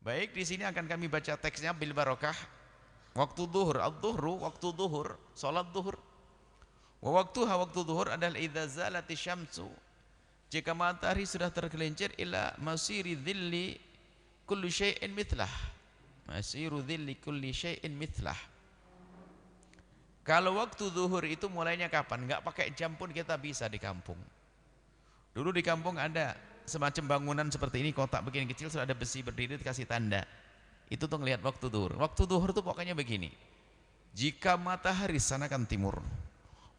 Baik, di sini akan kami baca teksnya bil barokah. Waktu zuhur, adz-dzuhru waktu zuhur, salat zuhur. Wa waktuha waktu zuhur adalah idza zalati syamsu. Jika matahari sudah tergelincir ila masiri dhilli kulli syai'in mithlah. Masiru dhilli kulli syai'in mithlah. Kalau waktu zuhur itu mulainya kapan? Enggak pakai jam pun kita bisa di kampung. Dulu di kampung ada semacam bangunan seperti ini, kotak begini kecil, sudah ada besi berdiri dikasih tanda. Itu tuh ngelihat waktu zuhur. Waktu zuhur tuh pokoknya begini. Jika matahari sana kan timur.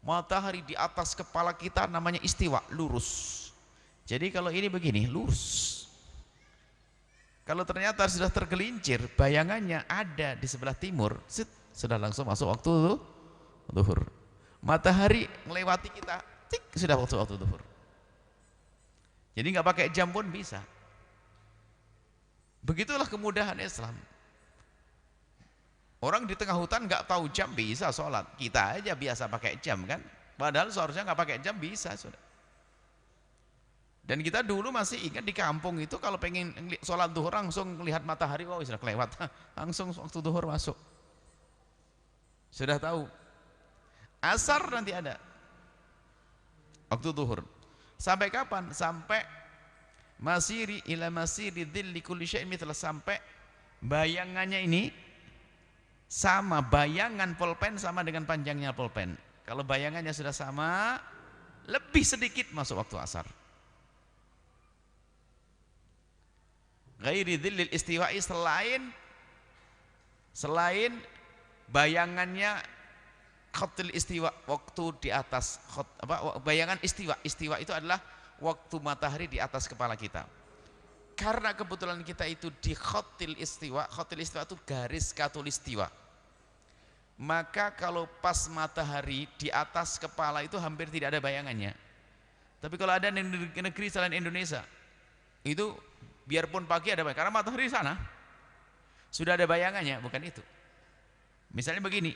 Matahari di atas kepala kita namanya istiwa, lurus. Jadi kalau ini begini, lurus. Kalau ternyata sudah tergelincir, bayangannya ada di sebelah timur, sudah langsung masuk waktu zuhur. Matahari melewati kita, tik, sudah waktu zuhur. Jadi nggak pakai jam pun bisa. Begitulah kemudahan Islam. Orang di tengah hutan nggak tahu jam bisa sholat. Kita aja biasa pakai jam kan. Padahal seharusnya nggak pakai jam bisa sudah. Dan kita dulu masih ingat di kampung itu kalau pengen sholat zuhur langsung lihat matahari, oh sudah kelewat, langsung waktu zuhur masuk. Sudah tahu. Asar nanti ada waktu zuhur. Sampai kapan? Sampai masiri ila masiri dhilli kulli syai'in mithla, sampai bayangannya ini sama, bayangan pulpen sama dengan panjangnya pulpen. Kalau bayangannya sudah sama, lebih sedikit masuk waktu asar. Ghairi dhillil istiwa'i, selain bayangannya khatil istiwa, waktu di atas bayangan istiwa. Istiwa itu adalah waktu matahari di atas kepala kita. Karena kebetulan kita itu di khatil istiwa itu garis khatulistiwa. Maka kalau pas matahari di atas kepala itu hampir tidak ada bayangannya. Tapi kalau ada negeri selain Indonesia, itu biarpun pagi ada bayangan, karena matahari di sana sudah ada bayangannya, bukan itu. Misalnya begini,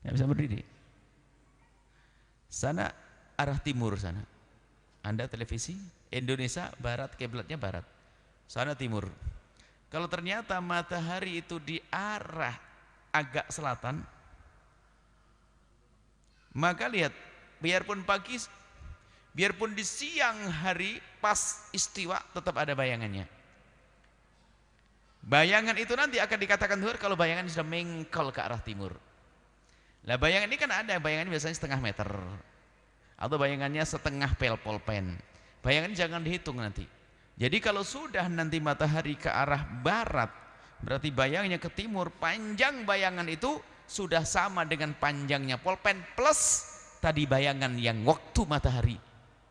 nggak bisa berdiri. Sana arah timur sana. Anda televisi Indonesia barat, kiblatnya barat. Sana timur. Kalau ternyata matahari itu di arah agak selatan, maka lihat, biarpun pagi, biarpun di siang hari pas istiwa tetap ada bayangannya. Bayangan itu nanti akan dikatakan zuhur kalau bayangan sudah mengkol ke arah timur. Lah bayangan ini kan ada, bayangannya biasanya setengah meter atau bayangannya setengah pulpen. Bayangan jangan dihitung nanti. Jadi kalau sudah nanti matahari ke arah barat, berarti bayangannya ke timur, panjang bayangan itu sudah sama dengan panjangnya pulpen plus tadi bayangan yang waktu matahari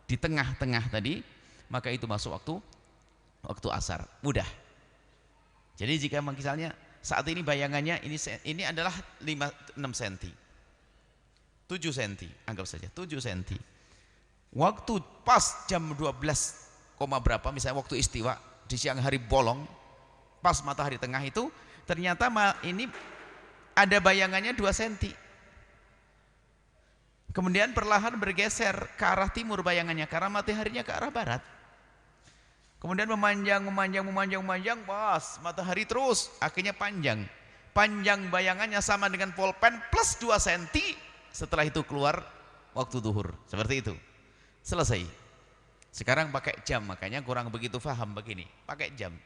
di tengah-tengah tadi, maka itu masuk waktu asar. Mudah. Jadi jika misalnya saat ini bayangannya ini adalah 6 cm. 7 cm, anggap saja 7 cm. Waktu pas jam 12, berapa misalnya waktu istiwa di siang hari bolong, pas matahari tengah itu ternyata ini ada bayangannya 2 cm. Kemudian perlahan bergeser ke arah timur bayangannya karena mataharinya ke arah barat. Kemudian memanjang, pas matahari terus akhirnya panjang. Panjang bayangannya sama dengan pulpen plus 2 cm. Setelah itu keluar waktu zuhur. Seperti itu. Selesai. Sekarang pakai jam, makanya kurang begitu paham begini. Pakai jam.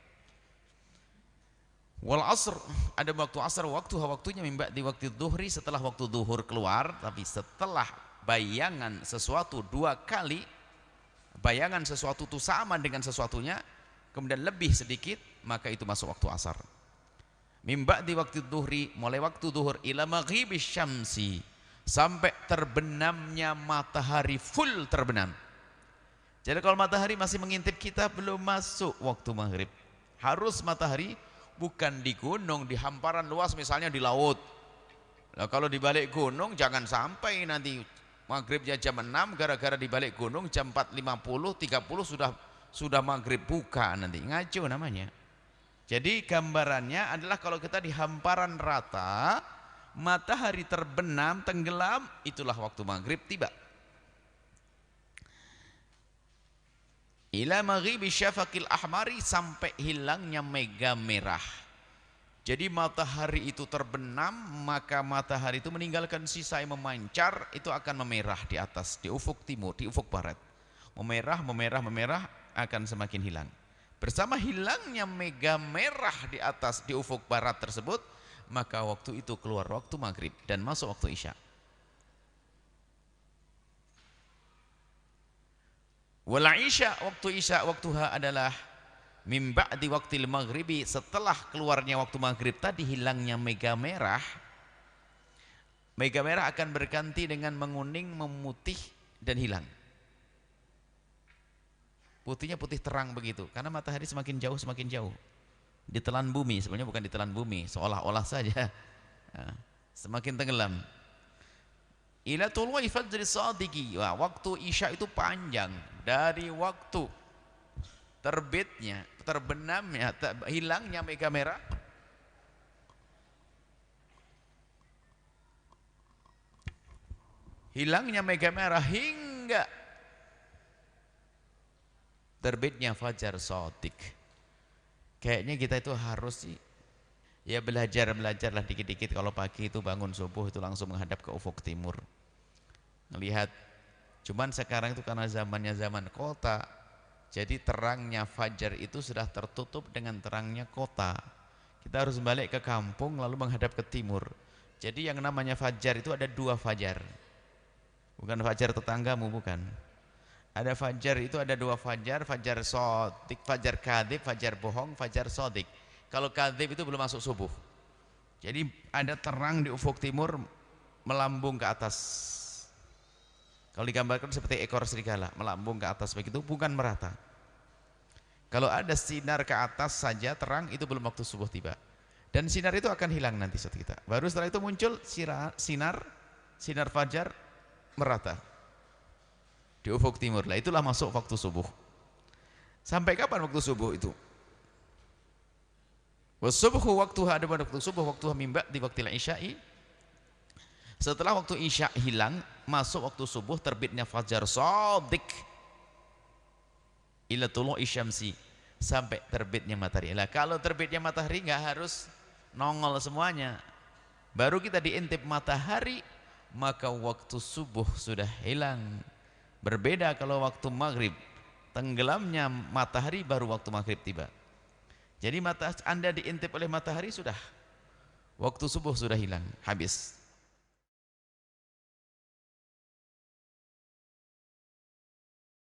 Wal asr, ada waktu asar, waktunya mimba di waktu zuhri, setelah waktu zuhur keluar, tapi setelah bayangan sesuatu 2 kali, bayangan sesuatu itu sama dengan sesuatunya, kemudian lebih sedikit, maka itu masuk waktu asar. Mimba di waktu zuhri, mulai waktu zuhur ila maghribis syamsi, sampai terbenamnya matahari, full terbenam. Jadi kalau matahari masih mengintip kita, belum masuk waktu maghrib. Harus matahari bukan di gunung, di hamparan luas, misalnya di laut. Nah, kalau di balik gunung jangan sampai nanti maghribnya jam 6, gara-gara di balik gunung jam 4.50, 30 sudah maghrib buka, nanti ngaco namanya. Jadi gambarannya adalah kalau kita di hamparan rata, matahari terbenam, tenggelam, itulah waktu maghrib tiba. ila maghribi syafaqil ahmari, sampai hilangnya mega merah. Jadi matahari itu terbenam, maka matahari itu meninggalkan sisa yang memancar, itu akan memerah di atas, di ufuk timur, di ufuk barat. Memerah, memerah, memerah, akan semakin hilang. Bersama hilangnya mega merah di atas, di ufuk barat tersebut, maka waktu itu keluar waktu maghrib dan masuk waktu isya. Wal isya, waktu isya, waktuha adalah min ba'di waqtil maghribi, setelah keluarnya waktu maghrib tadi hilangnya mega merah. Mega merah akan berganti dengan menguning, memutih dan hilang. Putihnya putih terang begitu, karena matahari semakin jauh ditelan bumi. Sebenarnya bukan ditelan bumi, seolah-olah saja. Nah, semakin tenggelam. Ila tulu'i fajri shadiqi. Wah, waktu isya itu panjang, dari waktu terbitnya, terbenamnya, hilangnya mega merah hingga terbitnya fajar shadiq. Kayaknya kita itu harus sih ya belajarlah dikit-dikit. Kalau pagi itu bangun subuh itu langsung menghadap ke ufuk timur, melihat. Cuman sekarang itu karena zamannya zaman kota, jadi terangnya fajar itu sudah tertutup dengan terangnya kota. Kita harus balik ke kampung lalu menghadap ke timur. Jadi yang namanya fajar itu ada dua fajar. Bukan fajar tetanggamu, bukan. Ada fajar itu ada dua fajar, fajar shadiq, fajar kadhib, fajar bohong, fajar shadiq. Kalau kadhib itu belum masuk subuh. Jadi ada terang di ufuk timur melambung ke atas. Kalau digambarkan seperti ekor serigala melambung ke atas begitu, bukan merata. Kalau ada sinar ke atas saja terang, itu belum waktu subuh tiba. Dan sinar itu akan hilang nanti saat kita. Baru setelah itu muncul sinar fajar merata di ufuk timur. Lah itulah masuk waktu subuh. Sampai kapan waktu subuh itu? Wasubhu waktuha, ada waktu subuh, waktuha mimba di waktil isya'i. Setelah waktu isya hilang, masuk waktu subuh, terbitnya fajar shadiq ila tulu'i syamsi, sampai terbitnya matahari. Lah kalau terbitnya matahari nggak harus nongol semuanya. Baru kita diintip matahari, maka waktu subuh sudah hilang. Berbeda kalau waktu maghrib, tenggelamnya matahari baru waktu maghrib tiba. Jadi Anda diintip oleh matahari sudah waktu subuh sudah hilang, habis.